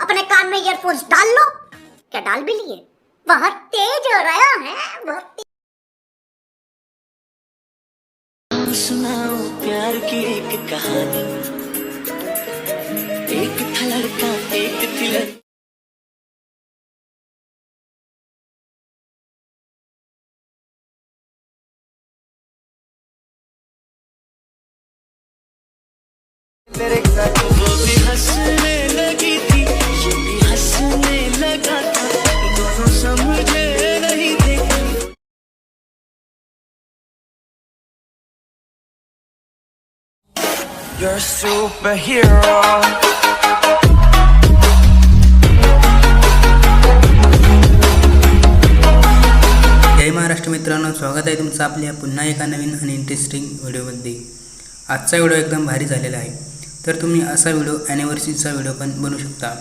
अपने कान में ईयरफोन्स डाल लो। क्या डाल भी लिए? बहुत तेज हो रहा है, बहुत तेज। सुनाओ प्यार की एक कहानी। एक था लड़का, एक थी लड़की। वो भी हंसने लगी थी, ये भी हंसने लगा था, दोनों समझे नहीं थे। You're a superhero. जय महाराष्ट्र मित्रांनो, स्वागत आहे तुमचं आपल्या पुन्हा एका नवीन आणि इंटरेस्टिंग व्हिडिओमध्ये। आजचा व्हिडिओ एकदम भारी झालेला आहे, तर तुम्ही असा व्हिडिओ ॲनिव्हर्सरीचा व्हिडिओ पण बनवू शकता।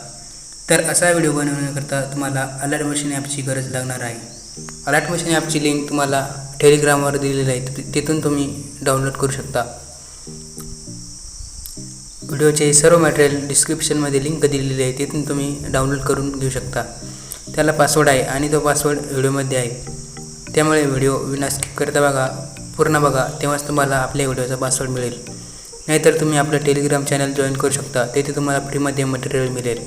तर असा व्हिडिओ बनवण्याकरता तुम्हाला अलर्ट मशीन ॲपची गरज लागणार आहे। अलर्ट मशीन ॲपची लिंक तुम्हाला टेलिग्रामवर दिलेली आहे, तिथून तुम्ही डाउनलोड करू शकता। व्हिडिओचे सर्व मटेरियल डिस्क्रिप्शनमध्ये लिंक दिलेली आहे, तिथून तुम्ही डाउनलोड करून घेऊ शकता। त्याला पासवर्ड आहे आणि तो पासवर्ड व्हिडिओमध्ये आहे, त्यामुळे व्हिडिओ विना स्किप करता बघा, पूर्ण बघा, तेव्हाच तुम्हाला आपल्या व्हिडिओचा पासवर्ड मिळेल। नाहीतर तुम्ही आपलं टेलिग्राम चॅनल जॉईन करू शकता, तेथे तुम्हाला फ्रीमध्ये मटेरियल मिळेल।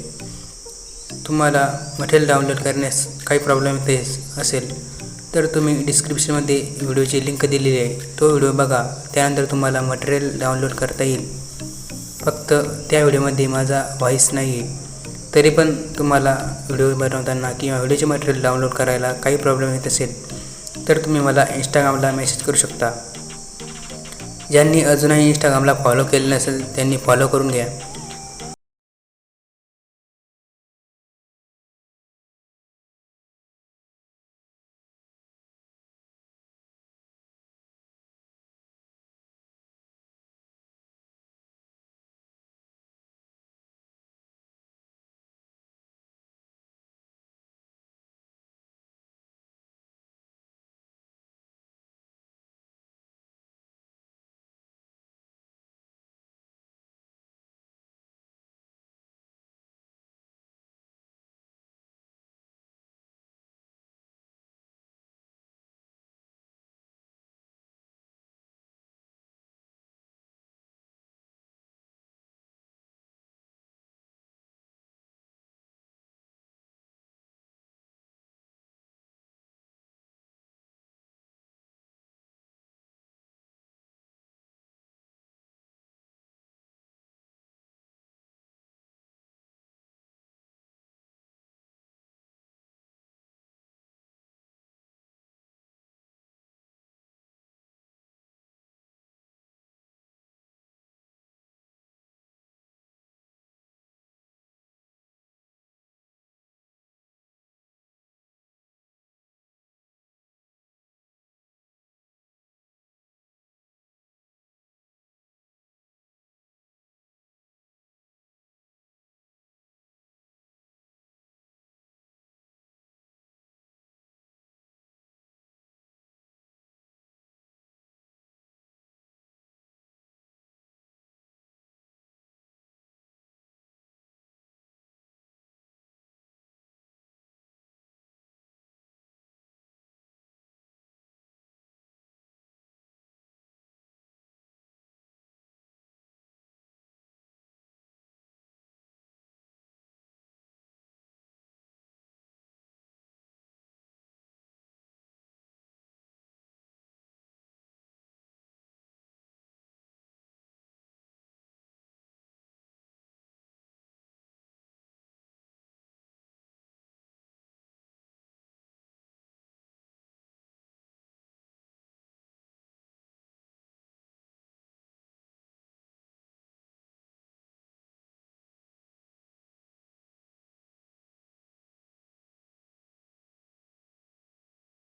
तुम्हाला मटेरियल डाउनलोड करण्यास काही प्रॉब्लेम येत असेल तर तुम्ही डिस्क्रिप्शनमध्ये व्हिडिओची लिंक दिलेली आहे, तो व्हिडिओ बघा, त्यानंतर तुम्हाला मटेरियल डाउनलोड करता येईल। फक्त त्या व्हिडिओमध्ये माझा व्हॉईस नाही आहे, तरी पण तुम्हाला व्हिडिओ बनवताना किंवा व्हिडिओचे मटेरियल डाउनलोड करायला काही प्रॉब्लेम येत असेल तर तुम्ही मला इंस्टाग्रामला मेसेज करू शकता। ज्यांनी अजूनही इंस्टाग्रामला फॉलो केले नसेल त्यांनी फॉलो करून घ्या।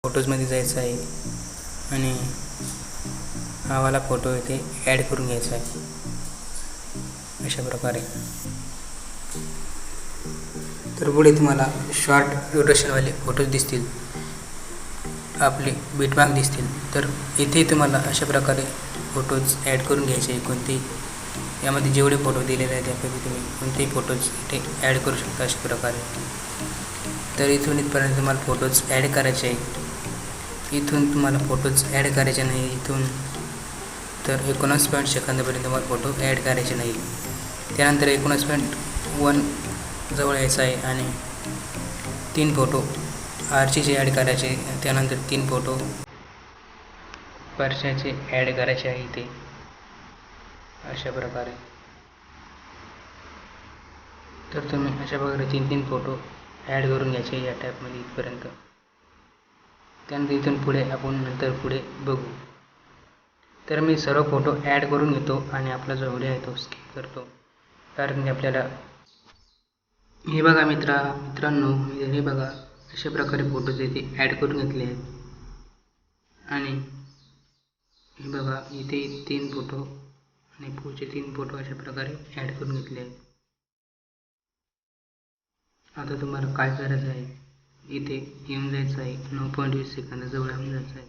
फोटोजमध्ये जायचं आहे आणि हा वाला फोटो इथे ॲड करून घ्यायचा आहे अशा प्रकारे। तर पुढे तुम्हाला शॉर्ट ड्युरेशनवाले फोटोज दिसतील, आपले बिटमार्क दिसतील। तर इथे तुम्हाला अशा प्रकारे फोटोज ॲड करून घ्यायचे, कोणती यामध्ये जेवढे फोटो दिलेले आहेत त्यापैकी तुम्ही कोणतेही फोटोज इथे ॲड करू शकता अशा प्रकारे. तर इथून इथपर्यंत तुम्हाला फोटोज ॲड करायचे आहे. इथून तुम्हाला फोटोज ॲड करायचे नाही. इथून तर 19 सेकंदापर्यंत तुम्हाला फोटो ॲड करायचे नाही. त्यानंतर 19.1 जवळ यायचं आहे आणि 3 फोटो आरशीचे ॲड करायचे. त्यानंतर 3 फोटो परशाचे ॲड करायचे आहे इथे अशा प्रकारे. तर तुम्ही अशा प्रकारे 3 फोटो ॲड करून घ्यायचे या टॅबमध्ये इथपर्यंत. त्यानंतर इथून पुढे आपण नंतर पुढे बघू. तर मी सर्व फोटो ॲड करून घेतो आणि आपला जो व्हिडिओ आहे तो स्किप करतो, कारण की आपल्याला हे बघा मित्रांनो हे बघा अशा प्रकारे फोटोज इथे ॲड करून घेतले आहेत. आणि हे बघा इथे 3 फोटो आणि पुढचे 3 फोटो अशा प्रकारे ॲड करून घेतले आहेत. आता तुम्हाला काय करायचं आहे, इथे येऊन जायचं आहे. 9.20 सेकंदाजवळ येऊन जायचं आहे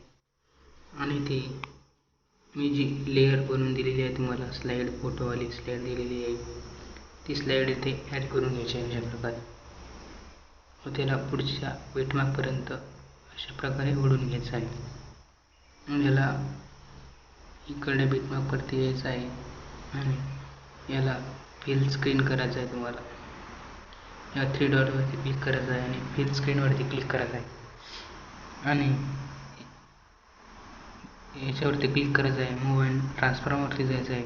आणि ते मी जी लेअर बनवून दिलेली आहे तुम्हाला स्लाईड, फोटोवाली स्लाईड दिलेली आहे, ती स्लाईड इथे ॲड करून घ्यायची आहे अशा प्रकारे. व त्याला पुढच्या वेटमार्कपर्यंत अशा प्रकारे ओढून घ्यायचं आहे. याला इकडे बिटमार्कवरती यायचं आहे आणि याला फिल स्क्रीन करायचं आहे. तुम्हाला या 3 डॉटवरती क्लिक करायचं आहे आणि फिल स्क्रीनवरती क्लिक करायचं आहे आणि याच्यावरती क्लिक करायचं आहे. मूव अँड ट्रान्सफॉर्मवरती जायचं आहे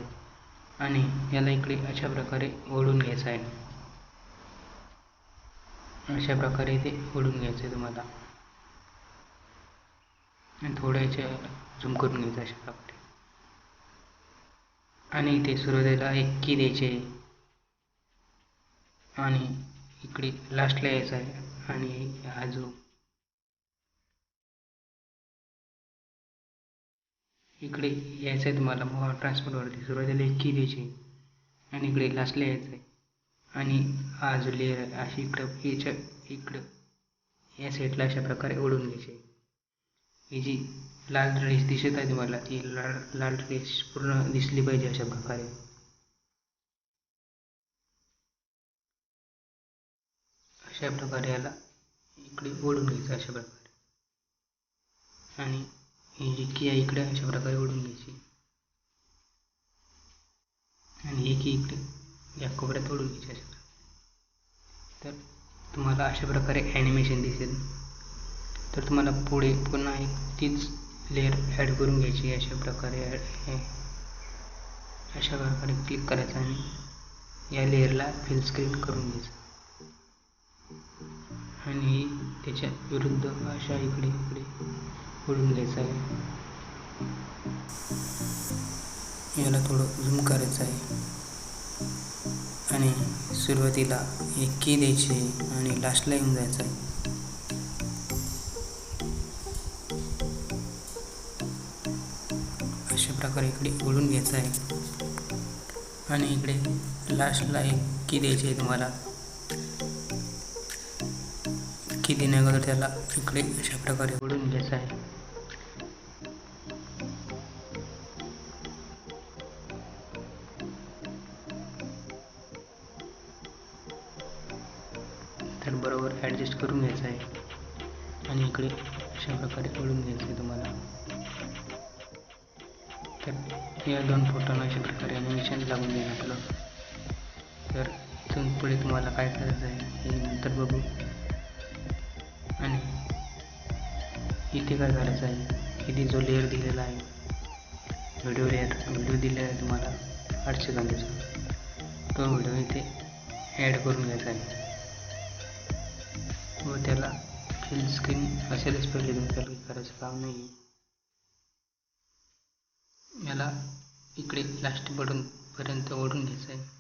आणि याला इकडे अशा प्रकारे ओढून घ्यायचं आहे. अशा प्रकारे इथे ओढून घ्यायचं आहे तुम्हाला आणि थोडं याच्या झूम करून घ्यायचं अशा प्रकारे. आणि इथे सुरुवातीला एक की द्यायची आहे आणि इकडे लास्टला यायचं आहे आणि हा जो इकडे यायचं आहे तुम्हाला मूव ट्रान्सफरवरती सुरुवातीला एक की द्यायची आणि इकडे लास्टला यायचं आहे आणि हा जो लेअर आहे अशी इकडं या साईडला अशा प्रकारे ओढून घ्यायची. ही जी लाल रेष दिसत आहे तुम्हाला, ती लाल रेष पूर्ण दिसली पाहिजे अशा प्रकारे. अशा प्रकारे याला इकडे ओढून घ्यायचं अशा प्रकारे आणि ही जी की आहे इकडे अशा प्रकारे ओढून घ्यायची आणि ही की इकडे या कोपऱ्यात ओढून घ्यायची अशा प्रकारे. तर तुम्हाला अशा प्रकारे ॲनिमेशन दिसेल. तर तुम्हाला पुढे पुन्हा एक तीच लेअर ॲड करून घ्यायची अशा प्रकारे. अशा प्रकारे क्लिक करायचं आणि या लेअरला फिल स्क्रीन करून घ्यायचं आणि त्याच्या विरुद्ध अशा इकडे ओढून घ्यायचं आहे. याला थोडं झूम करायचं आहे आणि सुरुवातीला एक की द्यायची आहे आणि लास्टला येऊन जायचं आहे. अशा प्रकारे इकडे ओढून घ्यायचं आहे आणि इकडे लास्टला एक की द्यायची आहे तुम्हाला. की देण्याअगोदर त्याला इकडे अशा प्रकारे ओढून घ्यायचं आहे. तर बरोबर ॲडजस्ट करून घ्यायचं आहे आणि इकडे अशा प्रकारे ओढून घ्यायचं आहे तुम्हाला. तर या 2 फोटोंना अशा प्रकारे ॲनिमेशन लागून देणं आपलं. तर इथून पुढे तुम्हाला काय करायचं आहे हे नंतर बघू. आणि इथे काय करायचं आहे, इथे जो लेअर दिलेला आहे व्हिडिओ दिलेला आहे तुम्हाला 8 सेकंदाचा, तो व्हिडिओ इथे ॲड करून घ्यायचा आहे व त्याला फिल स्क्रीन असेलच पाहिजे, त्याला करायचं काम नाही. याला इकडे लास्ट बटनपर्यंत ओढून घ्यायचं आहे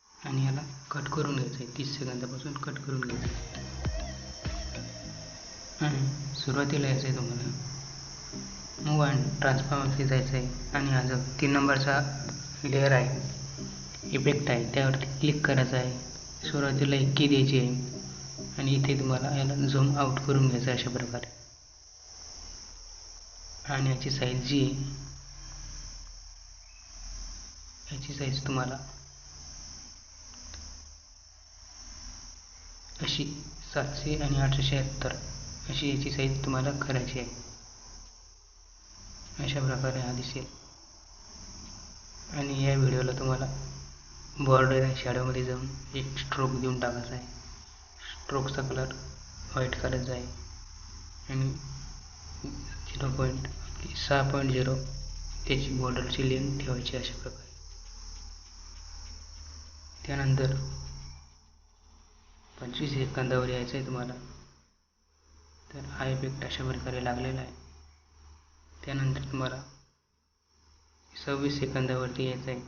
आणि याला कट करून घ्यायचं आहे. 30 सेकंदापासून कट करून घ्यायचं आहे आणि सुरुवातीला यायचं आहे तुम्हाला मूव अँड ट्रान्सफॉर्मवरती जायचं आहे आणि हा जो 3 नंबरचा लेअर आहे, इफेक्ट आहे, त्यावरती क्लिक करायचं आहे. सुरुवातीला एक की द्यायची आहे आणि इथे तुम्हाला याला झूम आउट करून घ्यायचं आहे अशा प्रकारे आणि याची साईज जी आहे याची साईज तुम्हाला अशी 700 आणि 876 अशी याची साईज तुम्हाला करायची आहे. अशा प्रकारे हा दिसेल. आणि या व्हिडिओला तुम्हाला बॉर्डर आणि शॅडोमध्ये जाऊन एक स्ट्रोक देऊन टाकायचा आहे. स्ट्रोकचा कलर व्हाईट करायचा आहे आणि 6.0 त्याची बॉर्डरची लेंथ ठेवायची अशा प्रकारे. त्यानंतर 25 सेकंदावर यायचं आहे तुम्हाला. तर हा इफेक्ट अशा प्रकारे लागलेला आहे. त्यानंतर तुम्हाला 26 सेकंदावरती यायचं आहे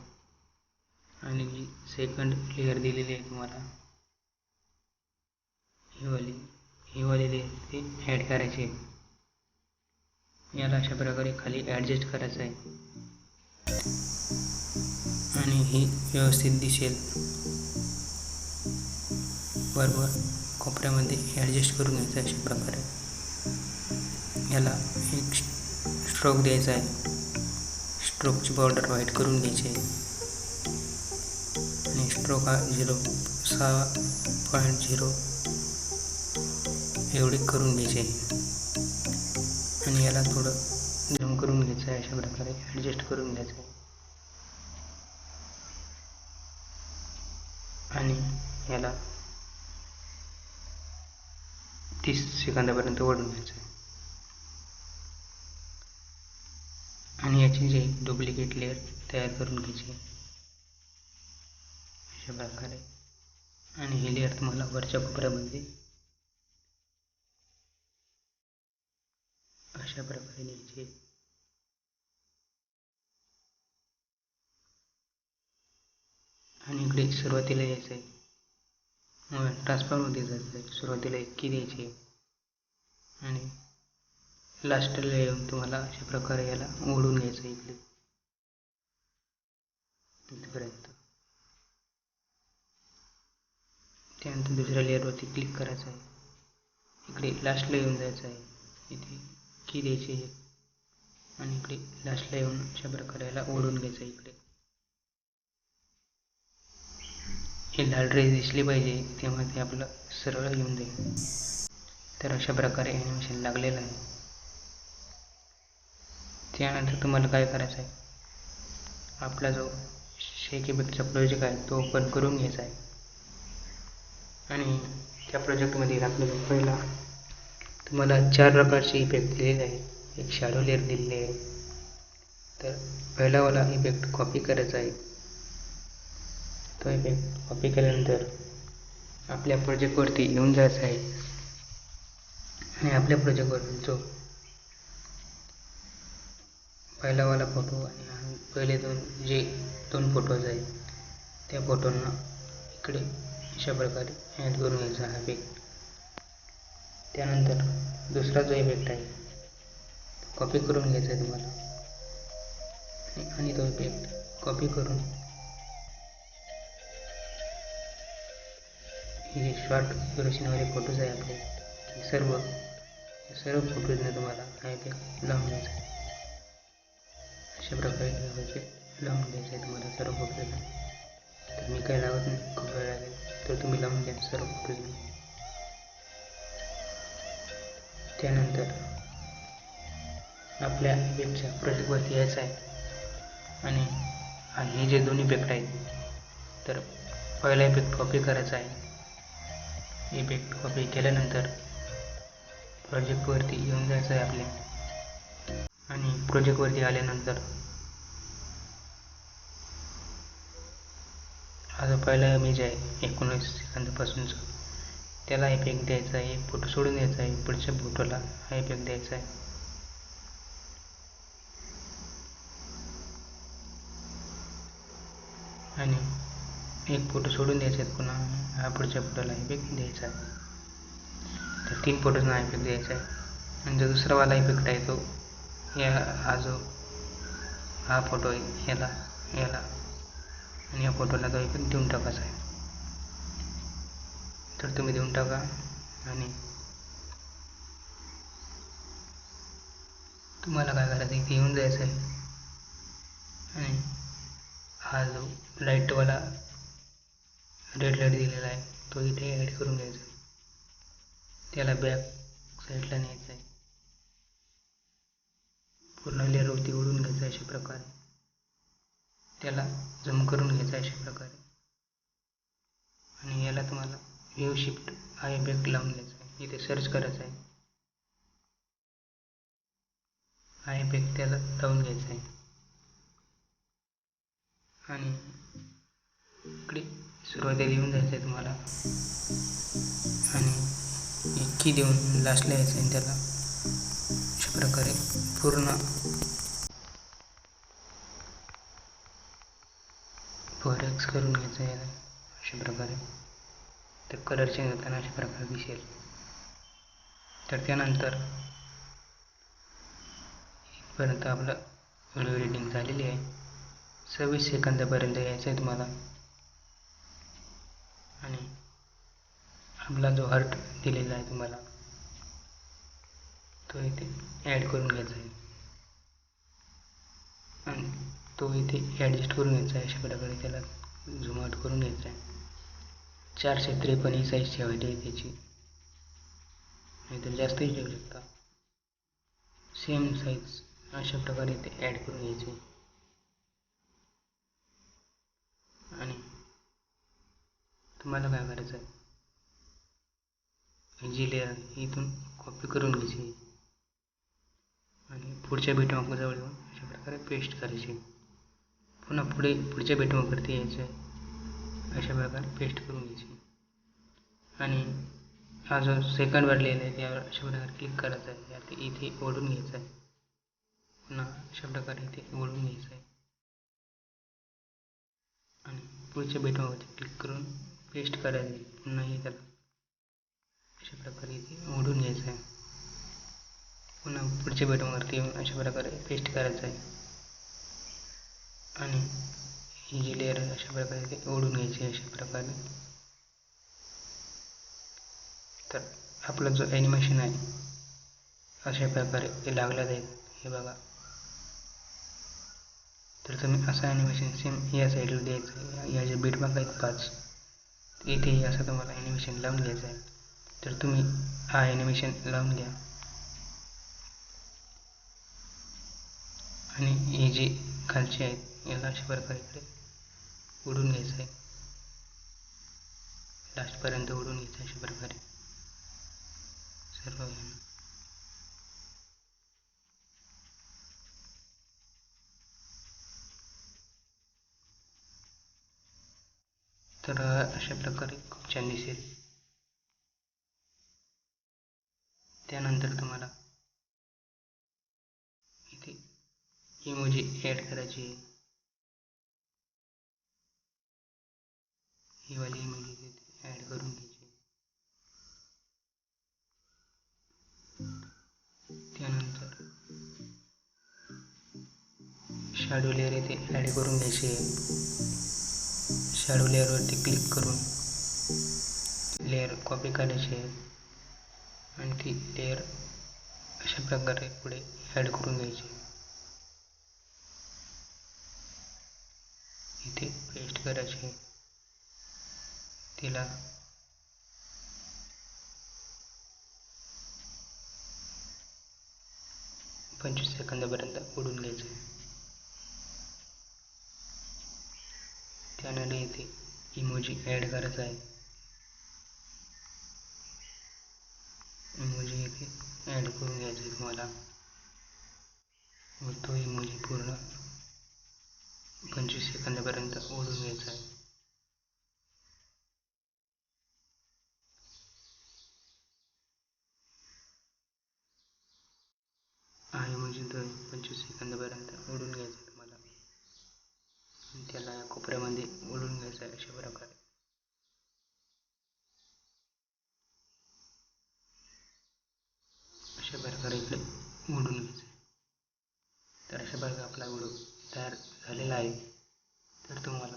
आणि जी सेकंड लेअर दिलेली आहे तुम्हाला ही वाली लेअर ते ॲड करायची आहे. याला अशा प्रकारे खाली ॲडजस्ट करायचं आहे आणि ही व्यवस्थित दिसेल. बरोबर कोपऱ्यामध्ये ॲडजस्ट करून घ्यायचं अशा प्रकारे. याला एक स्ट्रोक द्यायचा आहे. स्ट्रोकची बॉर्डर व्हाईट करून घ्यायची आहे आणि स्ट्रोक हा 6.0 एवढी करून घ्यायची आहे आणि याला थोडं झूम करून घ्यायचं आहे. अशा प्रकारे ॲडजस्ट करून घ्यायचं आहे आणि याला 30 सेकंदापर्यंत ओढून घ्यायचं आहे आणि याची जी डुप्लिकेट लेअर तयार करून घ्यायची अशा प्रकारे. आणि ही लेअर तुम्हाला वरच्या कोपऱ्यामध्ये अशा प्रकारे द्यायची. आणि इकडे सुरुवातीला यायचं आहे, ट्रान्सफॉर्ममध्ये जायचं आहे. सुरुवातीला 1 की द्यायची आणि लास्टला येऊन तुम्हाला अशा प्रकारे याला ओढून घ्यायचं आहे इकडे इथपर्यंत. त्यानंतर दुसऱ्या लेअरवरती क्लिक करायचं आहे. इकडे लास्टला येऊन जायचं आहे. इथे की द्यायची आहे आणि इकडे लास्टला येऊन अशा प्रकारे याला ओढून घ्यायचं आहे इकडे. ही लाल रेष दिसली पाहिजे तेव्हा ते आपलं सरळ येऊन जाईल. तर अशा प्रकारे ॲनिमेशन लागलेलं आहे. त्यानंतर तुम्हाला काय करायचं आहे, आपला जो शेक इफेक्टचा प्रोजेक्ट आहे तो ओपन करून घ्यायचा आहे आणि त्या प्रोजेक्टमध्ये आपल्याला पहिला तुम्हाला 4 प्रकारचे इफेक्ट दिलेले आहेत. एक शॅडो लेअर दिलेली आहे. तर पहिलावाला इफेक्ट कॉपी करायचा आहे. तो इफेक्ट कॉपी केल्यानंतर आपल्या प्रोजेक्टवरती येऊन जायचं आहे आणि आपल्या प्रोजेक्टवरती जो पहिलावाला फोटो आणि पहिले जे दोन फोटोज आहेत त्या फोटोंना इकडे अशा प्रकारे ॲड करून घ्यायचा हा इफेक्ट. त्यानंतर दुसरा जो इफेक्ट आहे तो कॉपी करून घ्यायचा आहे तुम्हाला आणि तो इफेक्ट कॉपी करून हे जे शॉर्ट ड्युरेशनवाले फोटोज आहे आपले सर्व फोटोजने तुम्हाला हा इफेक्ट लावून घ्यायचा आहे. अशा प्रकारे इफेक्ट लावून घ्यायचं आहे तुम्हाला सर्व फोटोजला. तर मी काही लावत नाही, खूप वेळ लागेल, तर तुम्ही लावून घ्या सर्व फोटोजला. त्यानंतर आपल्या इफेक्टच्या प्रोजेक्टवरती यायचं आहे आणि हे जे दोन इफेक्ट आहेत तर पहिला इफेक्ट कॉपी करायचा आहे. इफेक्ट कॉपी केल्यानंतर प्रोजेक्टवरती येऊन जायचं आहे आपल्या आणि प्रोजेक्टवरती आल्यानंतर हा जो पहिला इमेज आहे 19 सेकंदापासूनचा त्याला इफेक्ट द्यायचा आहे. एक फोटो सोडून द्यायचा आहे, पुढच्या फोटोला हा इफेक्ट द्यायचा आहे. आणि एक फोटो सोडून द्यायचा आहे, पुन्हा हा पुढच्या फोटोला इफेक्ट द्यायचा आहे. तर 3 फोटोजना इफेक्ट द्यायचा आहे. आणि जो दुसरावाला इफेक्ट आहे तो हा फोटो आहे याला आणि या फोटोला तो इफेक्ट देऊन टाकायचा आहे. तर तुम्ही देऊन टाका आणि तुम्हाला काय करायचं इथे येऊन जायचं आहे आणि हा जो लाईटवाला रेड लाईट दिलेला आहे तो इथे ॲड करून घ्यायचा. त्याला बॅक साईडला न्यायचं आहे. पूर्ण लेअरवरती ओढून घ्यायचं अशा प्रकारे. त्याला झूम करून घ्यायचं अशा प्रकारे. आणि याला तुम्हाला व्ह्यू शिफ्ट हा इफेक्ट लावून घ्यायचा आहे. इथे सर्च करायचं आहे. हा इफेक्ट त्याला लावून घ्यायचा आहे. आणि इकडे सुरुवातीला येऊन जायचं आहे तुम्हाला. आणि की देऊन लास्टला यायचं आहे. त्याला अशा प्रकारे पूर्ण फोरेक्स करून घ्यायचं आहे. अशा प्रकारे तर कलर चेंज होताना अशा प्रकारे दिसेल. तर त्यानंतर इथपर्यंत आपलं व्हिडिओ एडिटिंग झालेली आहे. 26 सेकंदापर्यंत यायचं आहे तुम्हाला. आणि आपला जो हार्ट दिलेला आहे तुम्हाला तो इथे ॲड करून घ्यायचा आहे. आणि तो इथे ॲडजस्ट करून घ्यायचा आहे. अशा प्रकारे त्याला झूम आउट करून घ्यायचा आहे. 453 ही साईज ठेवायची आहे त्याची, नाहीतर जास्तही ठेवू शकता. सेम साईज अशा प्रकारे इथे ॲड करून घ्यायची. आणि तुम्हाला काय करायचं आहे, जी लेअर इथून कॉपी करून घ्यायची आणि पुढच्या बीटमार्क जवळ येऊन अशा प्रकारे पेस्ट करायची. पुन्हा पुढच्या बीटमार्कवरती यायचं आहे. अशा प्रकारे पेस्ट करून घ्यायची. आणि हा जो सेकंड वर लिहिला आहे त्यावर अशा प्रकारे क्लिक करायचं आहे. यात इथे ओढून घ्यायचं आहे. पुन्हा अशा प्रकारे इथे ओढून घ्यायचं आहे. आणि पुढच्या बीटमार्कवरती क्लिक करून पेस्ट करायचं. पुन्हा हे त्याला अशा प्रकारे इथे ओढून घ्यायचं आहे. पुन्हा पुढच्या बटनवरती येऊन अशा प्रकारे पेस्ट करायचं आहे. आणि ही जी लेअर आहे अशा प्रकारे इथे ओढून घ्यायची आहे. अशा प्रकारे तर आपलं जो ॲनिमेशन आहे अशा प्रकारे ते लागलं जाईल. हे बघा. तर तुम्ही असं ॲनिमेशन सेम या साईडला द्यायचं आहे. या जे बीटमार्क आहेत 5 इथे असं तुम्हाला ॲनिमेशन लावून घ्यायचं आहे. तर तुम्ही हा ॲनिमेशन लावून घ्या. आणि हे जे खालचे आहेत याला अशा प्रकारे इकडे ओढून घ्यायचं आहे. लास्टपर्यंत ओढून घ्यायचं अशा प्रकारे सर्व. तर अशा प्रकारे खूप छान दिसेल. त्यानंतर तुम्हाला इथे इमोजी ॲड करायची आहे. ही वाली इमोजी इथे ॲड करून घ्यायची. त्यानंतर शॅडो लेअर इथे ॲड करून घ्यायची आहे. शॅडो लेअरवरती क्लिक करून लेअर कॉपी करायची आहे आणि ती लेअर अशा प्रकारे पुढे ॲड करून घ्यायची. इथे पेस्ट करायची आहे. तिला पंचवीस सेकंदापर्यंत ओढून घ्यायचं आहे. त्यानंतर इथे इमोजी ॲड करायचा आहे. इमोजी इथे ॲड करून घ्यायचा आहे तुम्हाला. व तो इमोजी पूर्ण 25 सेकंदापर्यंत ओढून घ्यायचा आहे. हा इमोजी 25 सेकंदापर्यंत ओढून घ्यायचा आहे तुम्हाला. आणि त्याला या कोपऱ्यामध्ये ओढून घ्यायचा आहे अशा प्रकारे. अशा प्रकारे इकडे ओढून घ्यायचं आहे. तर अशा प्रकारे आपला व्हिडिओ तयार झालेला आहे. तर तुम्हाला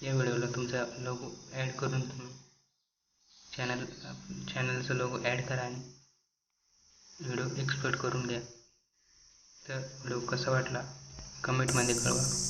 या व्हिडिओला तुमचा लोगो ॲड करून तुम्ही चॅनलचा लोगो ॲड करा आणि व्हिडिओ एक्सपोर्ट करून द्या. तर व्हिडिओ कसा वाटला कमेंटमध्ये कळवा.